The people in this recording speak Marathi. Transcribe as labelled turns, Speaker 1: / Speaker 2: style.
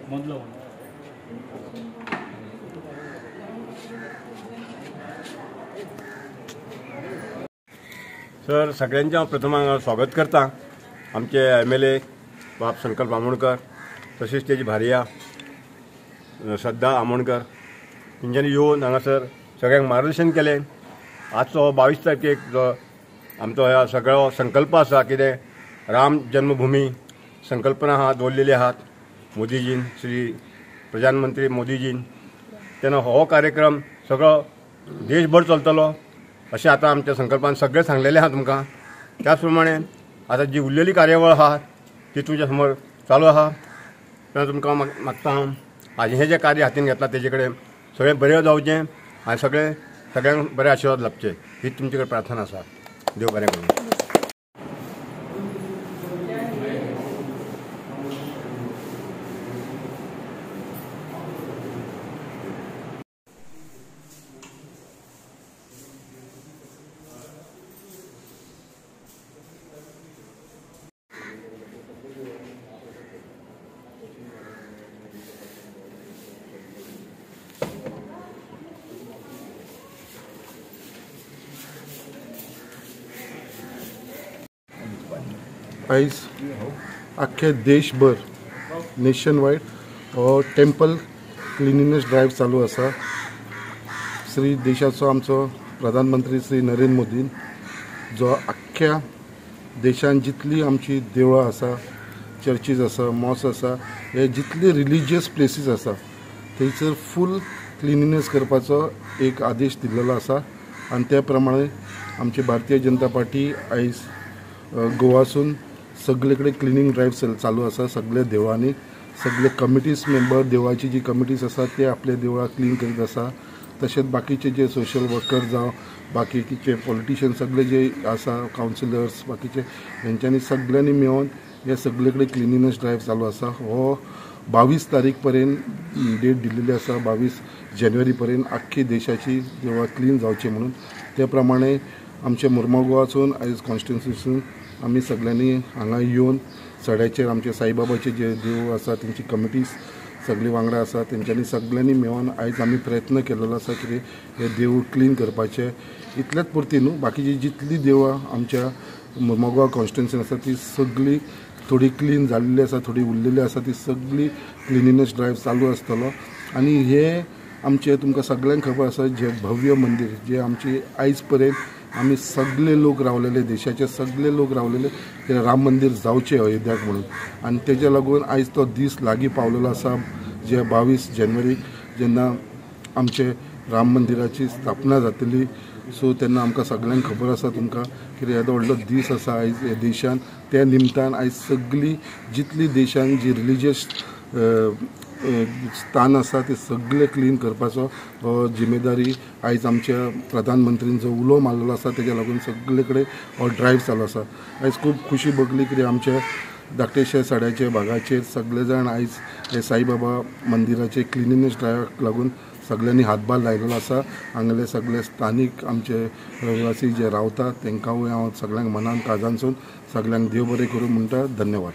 Speaker 1: सर, सगळ्यांचे हांव प्रथम हांगा स्वागत करता। आमचे MLA बाब संकल्प आमोणकर, तशेंच तेजी भार्या श्रद्धा आमोणकर तेंच्यांनी येवन हांगासर सगळ्यांक मार्गदर्शन केलें। आजचो 22 तारखेक जो आमचो ह्या सगळो संकल्प आसा, कितें राम जन्मभूमी संकल्पना दवरलेली आहात मोदीजीन, श्री प्रधानमंत्री मोदीजीन, तेन्ना हो कार्यक्रम सगळो देशभर चलतलो अशें आतां आमच्या संकल्पान सगळें सांगलेलें आहा तुमकां। त्याच प्रमाणे आतां जी उरलेली कार्यावळ आहा ती तुमच्या समोर चालू आहा। तेन्ना तुमकां मागता हांव हें जें कार्य हातीन घेतलां तेजे कडेन सगळें बरें जावचें आनी सगळ्यांक बरे आशिर्वाद लाभचे ही तुमचे कडेन प्रार्थना आसा। देव बरें करूं।
Speaker 2: आयज आख्खे देशभर नेशन वायड हो टेम्पल क्लिनिनेस ड्रायव्ह चालू आसा। श्री देशाचो आमचो प्रधानमंत्री श्री नरेंद्र मोदीन जो आख्ख्या देशान जितली आमची देवळां आसा, चर्चीज आसा, मॉस आसा, हे जितले रिलिजियस प्लेसीस आसा थंयसर फूल क्लिनिनेस करपाचो एक आदेश दिल्लो आसा। आनी त्या प्रमाणे आमची भारतीय जनता पार्टी आयज गोवासून सगळे कडेन क्लिनिंग ड्रायव्ह चालू आसा। सगळे देवळांनी सगळे कमिटीज मेंबर, देवळाची जी कमिटीज आसा ते आपले देवळां क्लीन करीत आसा। तशेंच बाकीचे जे सोशल वर्कर जावं बाकीचे पॉलिटिशियन सगळे जे आसा, कावन्सिलर्स बाकीचे, हेंच्यांनी सगळ्यांनी मेळून हे सगळे कडेन क्लिनिनेस ड्रायव्ह चालू आसा। हो 22 तारीख पर्यंत डेट दिल्ली आसा, 22 जानेवारी पर्यंत आख्खी देशाची देवळां क्लीन जावची म्हणून। त्या प्रमाणे आमच्या मुर्मगांव गोवासून आयज कॉन्स्टिट्युन्सीसून आमी सगळ्यांनी हांगा येवन सड्याचेर आमचे साईबाबाचे जे देव आसा तेंची कमिटीज सगळी वांगडा आसा, तेंच्यांनी सगळ्यांनी मेळून आयज आमी प्रयत्न केलेलो आसा की हे देवूळ क्लीन करपाचे। इतल्याच पुरती न्हू, बाकीची जितली देवळां आमच्या मुर्मगांव कॉन्स्टिट्युन्सीन आसा ती सगळी थोडी क्लीन जाल्ली आसा, थोडी उरलेली आसा, ती सगळी क्लिनिनेस ड्रायव्ह चालू आसतलो। आनी हे आमचे तुमकां सगळ्यांक खबर आसा जे भव्य मंदिर जे आमची आयज पर्यंत आमी सगळे लोक रावलेले, देशाचे सगळे लोक रावलेले ते राम मंदिर जावचे अयोध्याक म्हणून। आनी तेज्या लागून आयज तो दीस लागीं पावलेलो आसा जे 22 जानेवारी जेन्ना आमचे राम मंदिराची स्थापना जातली। सो तेन्ना आमकां सगळ्यांक खबर आसा तुमकां की येदो व्हडलो दीस आसा आयज ह्या देशान। त्या निमतान आयज सगळी जितली देशान जी रिलिजियस स्थान आसा ते सगळे क्लीन करपाचो जिम्मेदारी आयज आमच्या प्रधानमंत्रीन जो उलो मारलेलो आसा तेज्या लागून सगळे कडेन हो ड्रायव्ह चालू आसा। आयज खूब खुशी भोगली की आमच्या धाकटेशे सड्याचे भागाचेर सगळे जाण आयज हे साईबाबा मंदिराचे क्लिनिनेस ड्रायव्हाक लागून सगळ्यांनी हातभार लायलेलो आसा। हांगले सगळे स्थानीक आमचे रहिवासी जे रावतात तेंकांय हांव सगळ्यांक मनान काळजानसून सगळ्यांक देव बरें करूं म्हणटा। धन्यवाद।